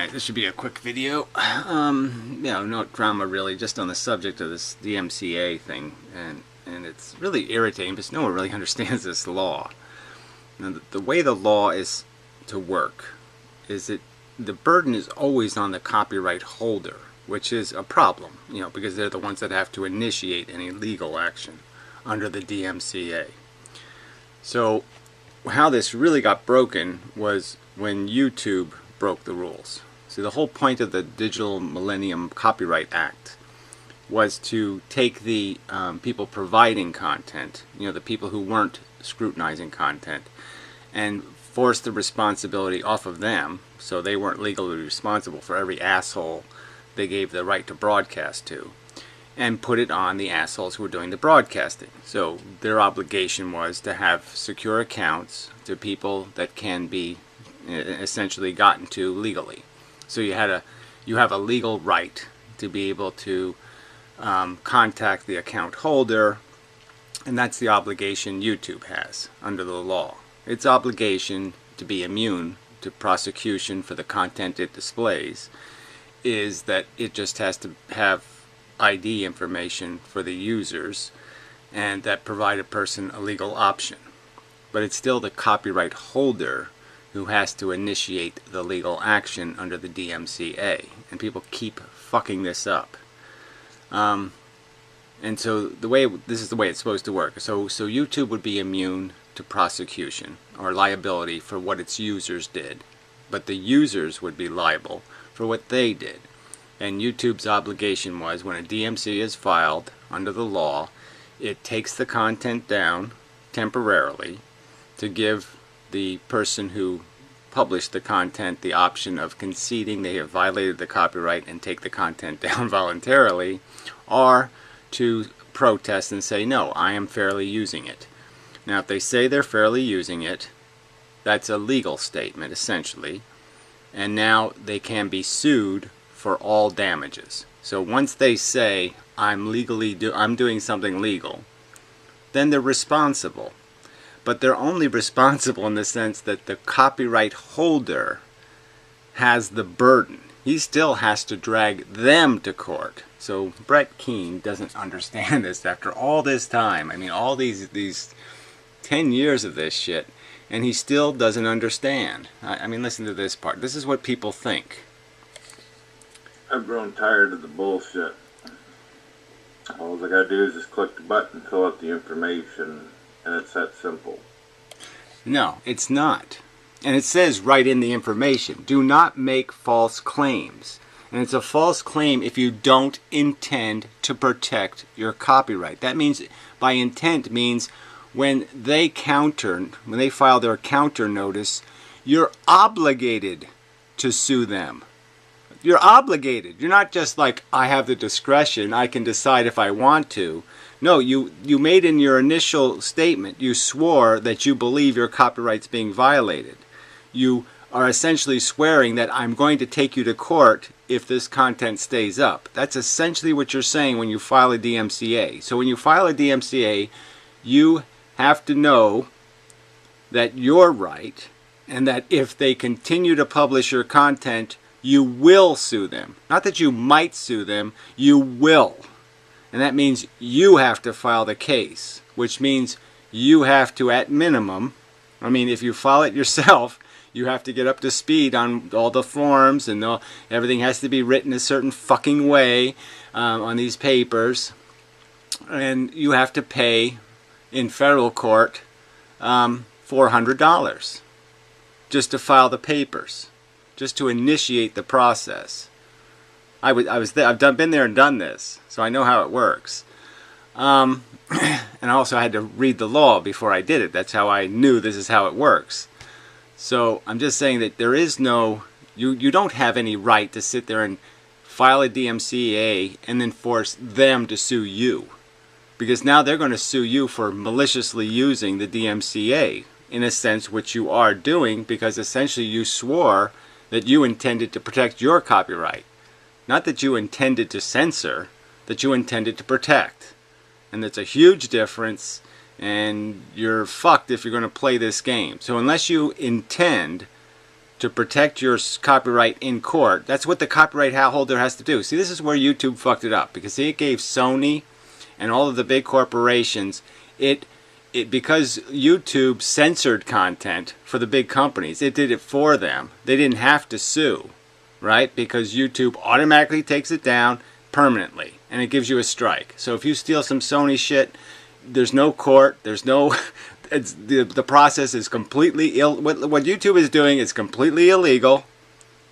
Alright, this should be a quick video. No drama really, just on the subject of this DMCA thing. And it's really irritating because no one really understands this law. Now, the way the law is to work is that the burden is always on the copyright holder, which is a problem, because they're the ones that have to initiate any legal action under the DMCA. So how this really got broken was when YouTube broke the rules. See, the whole point of the Digital Millennium Copyright Act was to take the people providing content, the people who weren't scrutinizing content, and force the responsibility off of them, so they weren't legally responsible for every asshole they gave the right to broadcast to, and put it on the assholes who were doing the broadcasting. So their obligation was to have secure accounts to people that can be essentially gotten to legally. So you have a legal right to be able to contact the account holder, and that's the obligation YouTube has under the law. Its obligation to be immune to prosecution for the content it displays is that it just has to have ID information for the users and that provide a person a legal option. But it's still the copyright holder who has to initiate the legal action under the DMCA, and people keep fucking this up. And so this is the way it's supposed to work. So YouTube would be immune to prosecution or liability for what its users did, but the users would be liable for what they did. And YouTube's obligation was, when a DMCA is filed under the law, it takes the content down temporarily to give the person who published the content the option of conceding they have violated the copyright and take the content down voluntarily, or to protest and say, no, I am fairly using it. Now, if they say they're fairly using it, that's a legal statement essentially, and now they can be sued for all damages. So once they say I'm doing something legal, then they're responsible. But they're only responsible in the sense that the copyright holder has the burden. He still has to drag them to court. So Brett Keane doesn't understand this after all this time. I mean, all these 10 years of this shit, and he still doesn't understand. I mean, listen to this part. This is what people think. I've grown tired of the bullshit. All I gotta do is just click the button, fill out the information, and it's that simple. No, it's not. And it says right in the information, do not make false claims. And it's a false claim if you don't intend to protect your copyright. That means, by intent means, when they file their counter notice, you're obligated to sue them. You're obligated. You're not just like, I have the discretion, I can decide if I want to. No, you made in your initial statement, you swore that you believe your copyright's being violated. You are essentially swearing that I'm going to take you to court if this content stays up. That's essentially what you're saying when you file a DMCA. So when you file a DMCA, you have to know that you're right, and that if they continue to publish your content, you will sue them. Not that you might sue them, you will. And that means you have to file the case, which means you have to, at minimum, if you file it yourself, you have to get up to speed on all the forms, and everything has to be written a certain fucking way on these papers. And you have to pay, in federal court, $400 just to file the papers, just to initiate the process. I've been there and done this, so I know how it works. And I also had to read the law before I did it. That's how I knew this is how it works. So I'm just saying that there is no, you don't have any right to sit there and file a DMCA and then force them to sue you. Because now they're going to sue you for maliciously using the DMCA, in a sense, which you are doing, because essentially you swore that you intended to protect your copyright. Not that you intended to censor, that you intended to protect. And that's a huge difference, and you're fucked if you're going to play this game. So unless you intend to protect your copyright in court. That's what the copyright holder has to do. See, this is where YouTube fucked it up, because it gave Sony and all of the big corporations, because YouTube censored content for the big companies, it did it for them. They didn't have to sue, right? Because YouTube automatically takes it down permanently, and it gives you a strike. So if you steal some Sony shit, there's no court, there's no... the process is completely what YouTube is doing is completely illegal.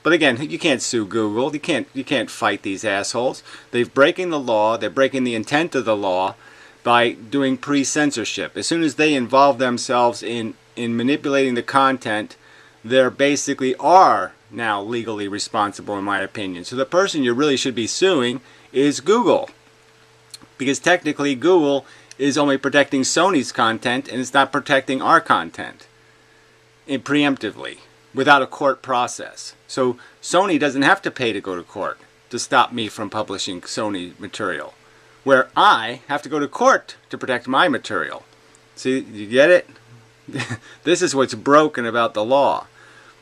But again, you can't sue Google. You can't fight these assholes. They're breaking the law. They're breaking the intent of the law by doing pre-censorship. As soon as they involve themselves in manipulating the content, they basically are now legally responsible, in my opinion. So the person you really should be suing is Google, because technically Google is only protecting Sony's content and it's not protecting our content preemptively without a court process. So Sony doesn't have to pay to go to court to stop me from publishing Sony material, where I have to go to court to protect my material. See, you get it? This is what's broken about the law.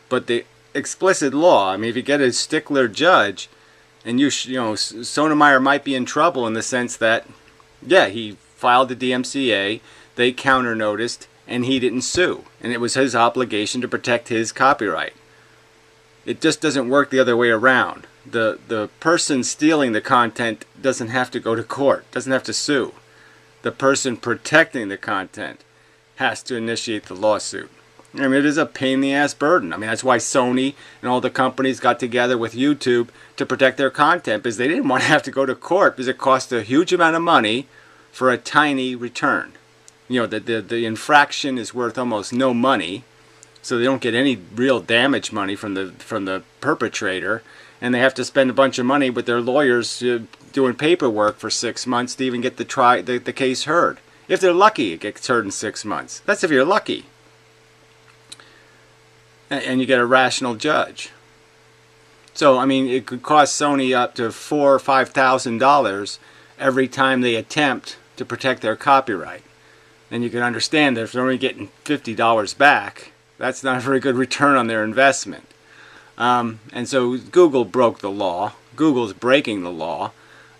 But the explicit law, I mean, if you get a stickler judge, and Sotomayor might be in trouble in the sense that, yeah, he filed the DMCA, they counter-noticed, and he didn't sue. And it was his obligation to protect his copyright. It just doesn't work the other way around. The person stealing the content doesn't have to go to court, doesn't have to sue. The person protecting the content has to initiate the lawsuit. I mean, it is a pain-in-the-ass burden. I mean, that's why Sony and all the companies got together with YouTube to protect their content, because they didn't want to have to go to court, because it cost a huge amount of money for a tiny return. You know, the infraction is worth almost no money, so they don't get any real damage money from the perpetrator, and they have to spend a bunch of money with their lawyers doing paperwork for 6 months to even get the case heard. If they're lucky, it gets heard in 6 months. That's if you're lucky. And you get a rational judge. So, I mean, it could cost Sony up to $4,000 or $5,000 every time they attempt to protect their copyright. And you can understand that if they're only getting $50 back, that's not a very good return on their investment. And so Google broke the law. Google's breaking the law.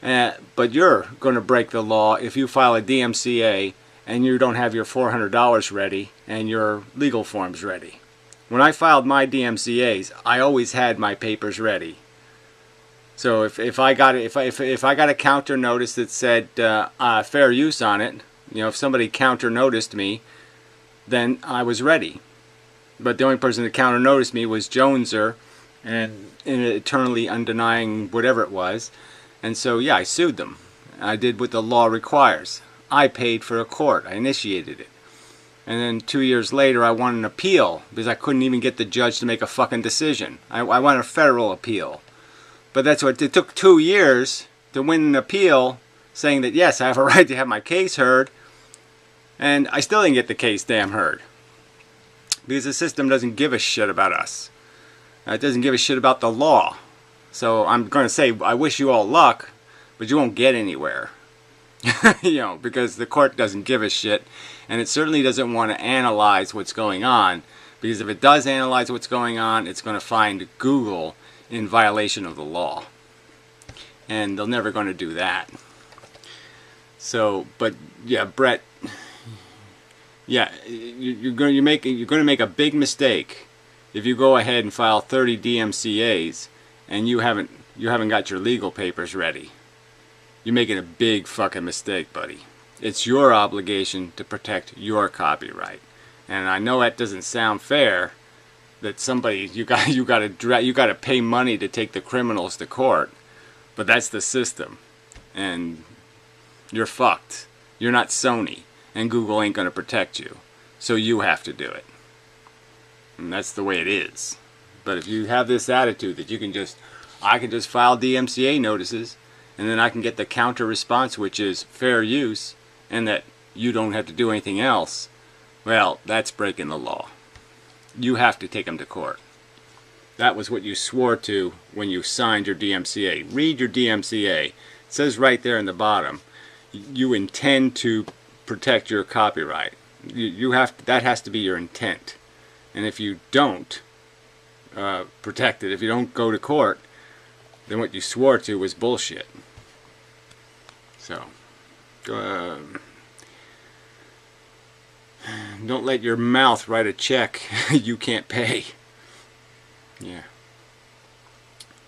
But you're going to break the law if you file a DMCA and you don't have your $400 ready and your legal forms ready. When I filed my DMCAs, I always had my papers ready. So if I got a counter notice that said fair use on it, if somebody counter noticed me, then I was ready. But the only person that counter noticed me was Joneser, and eternally undenying whatever it was. And so yeah, I sued them. I did what the law requires. I paid for a court. I initiated it. And then 2 years later, I won an appeal because I couldn't even get the judge to make a fucking decision. I won a federal appeal. But that's what it took 2 years to win an appeal saying that, yes, I have a right to have my case heard. And I still didn't get the case damn heard. Because the system doesn't give a shit about us. It doesn't give a shit about the law. So I'm going to say, I wish you all luck, but you won't get anywhere. Because the court doesn't give a shit. And it certainly doesn't want to analyze what's going on. Because if it does analyze what's going on, it's going to find Google in violation of the law. And they're never going to do that. So, but yeah, Brett, yeah, you're going to make a big mistake if you go ahead and file 30 DMCAs and you haven't got your legal papers ready. You're making a big fucking mistake, buddy. It's your obligation to protect your copyright. And I know that doesn't sound fair, that somebody you got to pay money to take the criminals to court, but that's the system, and you're fucked. You're not Sony, and Google ain't going to protect you, so you have to do it. And that's the way it is. But if you have this attitude that I can just file DMCA notices, and then I can get the counter response, which is fair use, and that you don't have to do anything else, well, that's breaking the law. You have to take them to court. That was what you swore to when you signed your DMCA. Read your DMCA. It says right there in the bottom, you intend to protect your copyright. That has to be your intent. And if you don't, protected. If you don't go to court, then what you swore to was bullshit. So, don't let your mouth write a check you can't pay. Yeah.